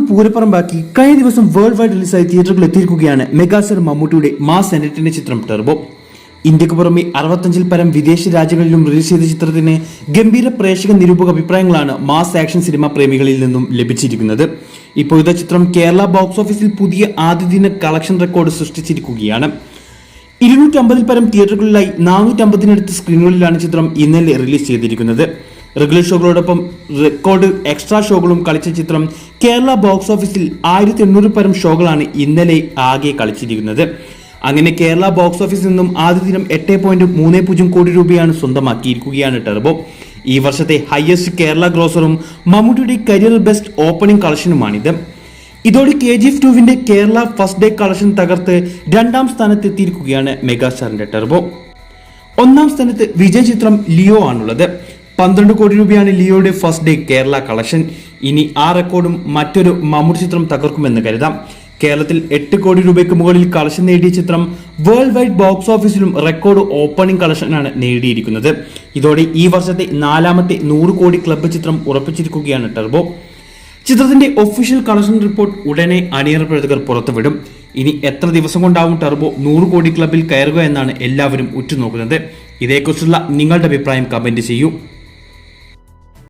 പൂരപ്പറമ്പാക്കി കഴിഞ്ഞ ദിവസം world wide റിലീസായി തിയേറ്ററുകളിൽ എത്തിയിരിക്കുകയാണ് മെഗാസ്റ്റാർ മമ്മൂട്ടിയുടെ മാസ് എന്റർടൈനർ ചിത്രം ടെർബോ. ഇന്ത്യക്ക് പുറമെ 65-ൽ പരം വിദേശ രാജ്യങ്ങളിലും റിലീസ് ചെയ്ത ചിത്രത്തിന് ഗംഭീര പ്രേക്ഷക നിരൂപക അഭിപ്രായങ്ങളാണ് മാസ് ആക്ഷൻ സിനിമ പ്രേമികളിൽ നിന്നും ലഭിച്ചിരിക്കുന്നത്. ഇപ്പോഴത്തെ ചിത്രം കേരള ബോക്സ് ഓഫീസിൽ പുതിയ ആദ്യ ദിന കളക്ഷൻ റെക്കോർഡ് സൃഷ്ടിച്ചിരിക്കുകയാണ്. 250-ൽ പരം തിയേറ്ററുകളിലായി 450-നടുത്ത് സ്ക്രീനുകളിലാണ് ചിത്രം ഇന്നലെ റിലീസ് ചെയ്തിരിക്കുന്നത്. റെഗുലർ ഷോകളോടൊപ്പം റെക്കോർഡ് എക്സ്ട്രാ ഷോകളും കളിച്ച ചിത്രം കേരള ബോക്സ് ഓഫീസിൽ 1800 പരം ഷോകളാണ് ഇന്നലെ ആകെ കളിച്ചിരിക്കുന്നത്. അങ്ങനെ കേരള ബോക്സ് ഓഫീസിൽ നിന്നും ആദ്യ ദിനം 8.30 കോടി രൂപയാണ് സ്വന്തമാക്കിയിരിക്കുകയാണ് ടെർബോ. ഈ വർഷത്തെ ഹയസ്റ്റ് കേരള ഗ്രോസറും മമ്മൂട്ടിയുടെ കരിയർ ബെസ്റ്റ് ഓപ്പണിംഗ് കളക്ഷനുമാണിത്. ഇതോടെ KGF 2-വിന്റെ കേരള ഫസ്റ്റ് ഡേ കളക്ഷൻ തകർത്ത് 2ാം സ്ഥാനത്ത് എത്തിയിരിക്കുകയാണ് മെഗാസ്റ്റാറിന്റെ ടെർബോ. 1ാം സ്ഥാനത്ത് വിജയ് ചിത്രം ലിയോ ആണുള്ളത്. 12 കോടി രൂപയാണ് ലിയോയുടെ ഫസ്റ്റ് ഡേ കേരള കളക്ഷൻ. ഇനി ആ റെക്കോർഡും മറ്റൊരു മമ്മൂട്ടി ചിത്രം തകർക്കുമെന്ന് കരുതാം. കേരളത്തിൽ 8 കോടി രൂപയ്ക്ക് മുകളിൽ കളക്ഷൻ നേടിയ ചിത്രം വേൾഡ് വൈഡ് ബോക്സ് ഓഫീസിലും റെക്കോർഡ് ഓപ്പണിംഗ് കളക്ഷനാണ് നേടിയിരിക്കുന്നത്. ഇതോടെ ഈ വർഷത്തെ 4ാമത്തെ 100 കോടി ക്ലബ്ബ് ചിത്രം ഉറപ്പിച്ചിരിക്കുകയാണ് ടെർബോ. ചിത്രത്തിന്റെ ഒഫീഷ്യൽ കളക്ഷൻ റിപ്പോർട്ട് ഉടനെ അണിയറ പ്രവർത്തകർ പുറത്തുവിടും. ഇനി എത്ര ദിവസം കൊണ്ടാവും ടെർബോ 100 കോടി ക്ലബിൽ കയറുക എന്നാണ് എല്ലാവരും ഉറ്റുനോക്കുന്നത്. ഇതേക്കുറിച്ചുള്ള നിങ്ങളുടെ അഭിപ്രായം കമന്റ് ചെയ്യൂ.